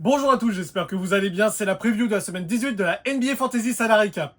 Bonjour à tous, j'espère que vous allez bien, c'est la preview de la semaine 18 de la NBA Fantasy Salary Cap.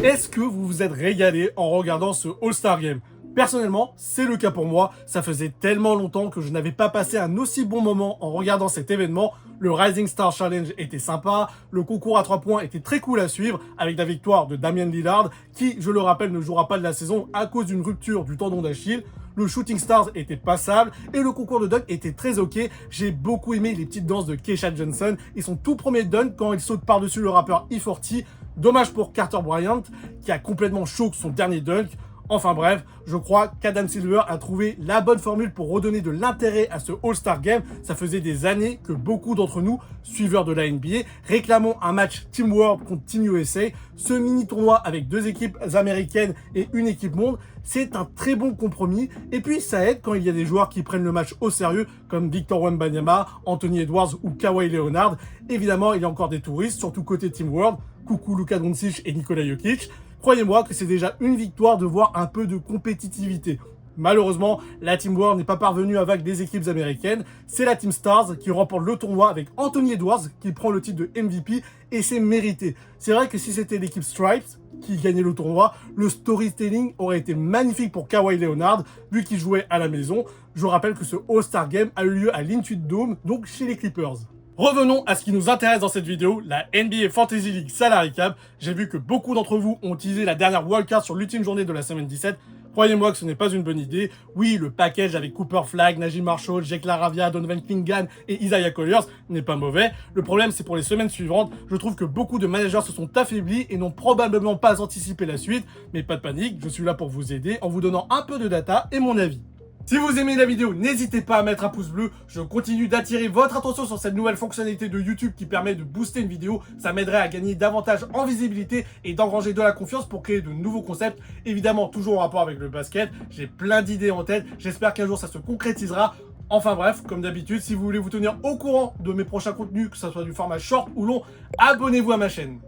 Est-ce que vous vous êtes régalé en regardant ce All-Star Game? Personnellement, c'est le cas pour moi, ça faisait tellement longtemps que je n'avais pas passé un aussi bon moment en regardant cet événement. Le Rising Star Challenge était sympa, le concours à 3 points était très cool à suivre, avec la victoire de Damian Lillard, qui, je le rappelle, ne jouera pas de la saison à cause d'une rupture du tendon d'Achille. Le Shooting Stars était passable et le concours de dunk était très ok. J'ai beaucoup aimé les petites danses de Keisha Johnson et son tout premier dunk quand il saute par-dessus le rappeur E40. Dommage pour Carter Bryant qui a complètement choqué son dernier dunk. Enfin bref, je crois qu'Adam Silver a trouvé la bonne formule pour redonner de l'intérêt à ce All-Star Game. Ça faisait des années que beaucoup d'entre nous, suiveurs de la NBA, réclamons un match Team World contre Team USA. Ce mini-tournoi avec 2 équipes américaines et une équipe monde, c'est un très bon compromis. Et puis ça aide quand il y a des joueurs qui prennent le match au sérieux, comme Victor Wembanyama, Anthony Edwards ou Kawhi Leonard. Évidemment, il y a encore des touristes, surtout côté Team World. Coucou Luka Doncic et Nikola Jokic. Croyez-moi que c'est déjà une victoire de voir un peu de compétitivité. Malheureusement, la Team World n'est pas parvenue à vaincre des équipes américaines. C'est la Team Stars qui remporte le tournoi avec Anthony Edwards qui prend le titre de MVP et c'est mérité. C'est vrai que si c'était l'équipe Stripes qui gagnait le tournoi, le storytelling aurait été magnifique pour Kawhi Leonard vu qu'il jouait à la maison. Je vous rappelle que ce All-Star Game a eu lieu à l'Intuit Dome, donc chez les Clippers. Revenons à ce qui nous intéresse dans cette vidéo, la NBA Fantasy League Salary Cap. J'ai vu que beaucoup d'entre vous ont utilisé la dernière wildcard sur l'ultime journée de la semaine 17. Croyez-moi que ce n'est pas une bonne idée. Oui, le package avec Cooper Flag, Najee Marshall, Jake LaRavia, Donovan Clingan et Isaiah Colliers n'est pas mauvais. Le problème, c'est pour les semaines suivantes. Je trouve que beaucoup de managers se sont affaiblis et n'ont probablement pas anticipé la suite. Mais pas de panique, je suis là pour vous aider en vous donnant un peu de data et mon avis. Si vous aimez la vidéo, n'hésitez pas à mettre un pouce bleu. Je continue d'attirer votre attention sur cette nouvelle fonctionnalité de YouTube qui permet de booster une vidéo. Ça m'aiderait à gagner davantage en visibilité et d'engranger de la confiance pour créer de nouveaux concepts. Évidemment, toujours en rapport avec le basket. J'ai plein d'idées en tête. J'espère qu'un jour ça se concrétisera. Enfin bref, comme d'habitude, si vous voulez vous tenir au courant de mes prochains contenus, que ce soit du format short ou long, abonnez-vous à ma chaîne.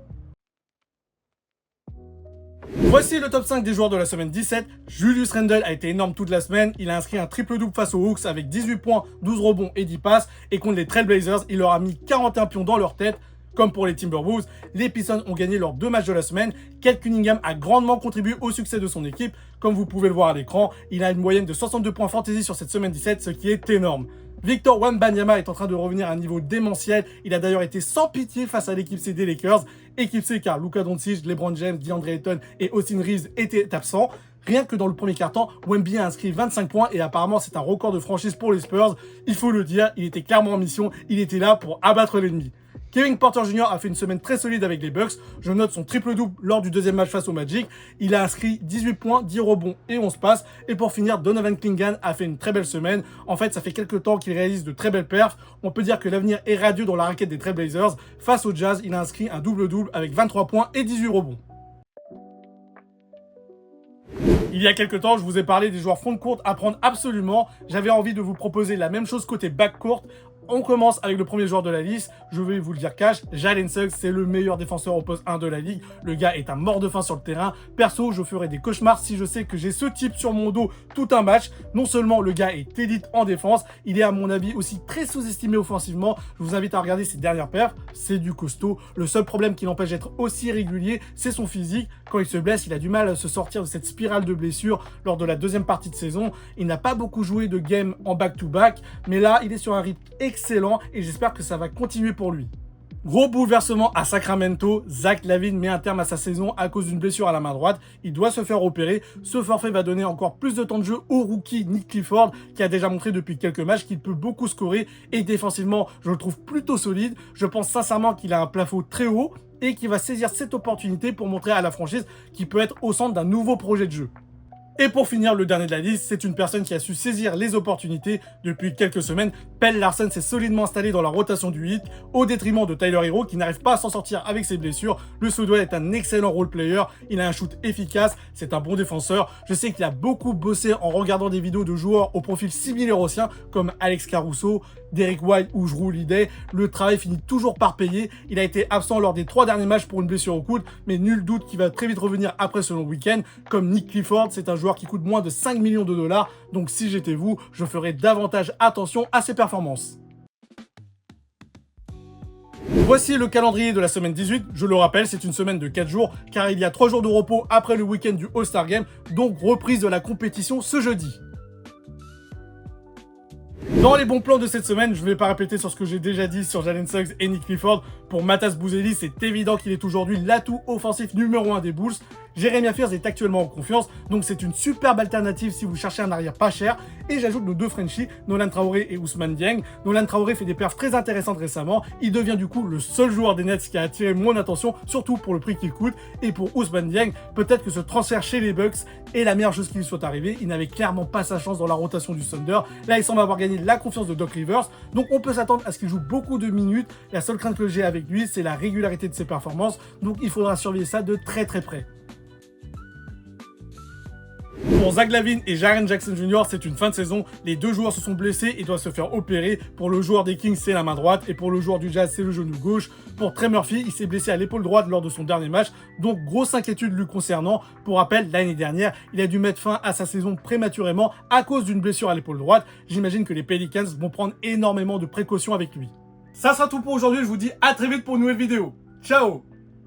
Voici le top 5 des joueurs de la semaine 17. Julius Randle a été énorme toute la semaine. Il a inscrit un triple-double face aux Hawks avec 18 points, 12 rebonds et 10 passes. Et contre les Trailblazers, il leur a mis 41 pions dans leur tête. Comme pour les Timberwolves, les Pistons ont gagné leurs 2 matchs de la semaine. Kate Cunningham a grandement contribué au succès de son équipe. Comme vous pouvez le voir à l'écran, il a une moyenne de 62 points fantasy sur cette semaine 17, ce qui est énorme. Victor Wembanyama est en train de revenir à un niveau démentiel. Il a d'ailleurs été sans pitié face à l'équipe C des Lakers. Équipe C car Luka Doncic, LeBron James, DeAndre Ayton et Austin Reeves étaient absents. Rien que dans le premier quart-temps, Wemby a inscrit 25 points et apparemment c'est un record de franchise pour les Spurs. Il faut le dire, il était clairement en mission, il était là pour abattre l'ennemi. Kevin Porter Jr. a fait une semaine très solide avec les Bucks. Je note son triple-double lors du deuxième match face au Magic. Il a inscrit 18 points, 10 rebonds et 11 passes. Et pour finir, Donovan Clingan a fait une très belle semaine. En fait, ça fait quelques temps qu'il réalise de très belles perfs. On peut dire que l'avenir est radieux dans la raquette des Trailblazers. Face au Jazz, il a inscrit un double-double avec 23 points et 18 rebonds. Il y a quelques temps, je vous ai parlé des joueurs front-court à prendre absolument. J'avais envie de vous proposer la même chose côté back-court. On commence avec le premier joueur de la liste, je vais vous le dire cash, Jalen Suggs, c'est le meilleur défenseur au poste 1 de la ligue. Le gars est un mort de faim sur le terrain. Perso, je ferai des cauchemars si je sais que j'ai ce type sur mon dos tout un match. Non seulement le gars est élite en défense, il est à mon avis aussi très sous-estimé offensivement. Je vous invite à regarder ses dernières perfs, c'est du costaud. Le seul problème qui l'empêche d'être aussi régulier, c'est son physique. Quand il se blesse, il a du mal à se sortir de cette spirale de blessures lors de la deuxième partie de saison. Il n'a pas beaucoup joué de game en back-to-back, mais là, il est sur un rythme excellent et j'espère que ça va continuer pour lui. Gros bouleversement à Sacramento, Zach LaVine met un terme à sa saison à cause d'une blessure à la main droite. Il doit se faire opérer. Ce forfait va donner encore plus de temps de jeu au rookie Nick Clifford qui a déjà montré depuis quelques matchs qu'il peut beaucoup scorer et défensivement, je le trouve plutôt solide. Je pense sincèrement qu'il a un plafond très haut et qu'il va saisir cette opportunité pour montrer à la franchise qu'il peut être au centre d'un nouveau projet de jeu. Et pour finir, le dernier de la liste, c'est une personne qui a su saisir les opportunités. Depuis quelques semaines, Pelle Larsson s'est solidement installé dans la rotation du Heat, au détriment de Tyler Herro qui n'arrive pas à s'en sortir avec ses blessures. Le Suédois est un excellent role player, il a un shoot efficace, c'est un bon défenseur. Je sais qu'il a beaucoup bossé en regardant des vidéos de joueurs au profil similaire au sien, comme Alex Caruso, Derrick White ou Jrue Holiday, le travail finit toujours par payer. Il a été absent lors des 3 derniers matchs pour une blessure au coude, mais nul doute qu'il va très vite revenir après ce long week-end. Comme Nick Clifford, c'est un joueur qui coûte moins de 5 millions de dollars, donc si j'étais vous, je ferais davantage attention à ses performances. Voici le calendrier de la semaine 18, je le rappelle, c'est une semaine de 4 jours, car il y a 3 jours de repos après le week-end du All-Star Game, donc reprise de la compétition ce jeudi. Dans les bons plans de cette semaine, je ne vais pas répéter sur ce que j'ai déjà dit sur Jalen Suggs et Nick Clifford. Pour Matas Bouzeli, c'est évident qu'il est aujourd'hui l'atout offensif numéro 1 des Bulls. Jeremiah Fears est actuellement en confiance, donc c'est une superbe alternative si vous cherchez un arrière pas cher. Et j'ajoute nos 2 Frenchies, Nolan Traoré et Ousmane Dieng. Nolan Traoré fait des perfs très intéressantes récemment. Il devient du coup le seul joueur des Nets qui a attiré mon attention, surtout pour le prix qu'il coûte. Et pour Ousmane Dieng, peut-être que ce transfert chez les Bucks est la meilleure chose qui lui soit arrivée. Il n'avait clairement pas sa chance dans la rotation du Thunder. Là, il semble avoir gagné la confiance de Doc Rivers, donc on peut s'attendre à ce qu'il joue beaucoup de minutes. La seule crainte que j'ai avec lui, c'est la régularité de ses performances, donc il faudra surveiller ça de très près. Pour Zach LaVine et Jaren Jackson Jr., c'est une fin de saison. Les 2 joueurs se sont blessés et doivent se faire opérer. Pour le joueur des Kings, c'est la main droite et pour le joueur du Jazz, c'est le genou gauche. Pour Trey Murphy, il s'est blessé à l'épaule droite lors de son dernier match, donc grosse inquiétude lui concernant. Pour rappel, l'année dernière, il a dû mettre fin à sa saison prématurément à cause d'une blessure à l'épaule droite. J'imagine que les Pelicans vont prendre énormément de précautions avec lui. Ça sera tout pour aujourd'hui, je vous dis à très vite pour une nouvelle vidéo. Ciao!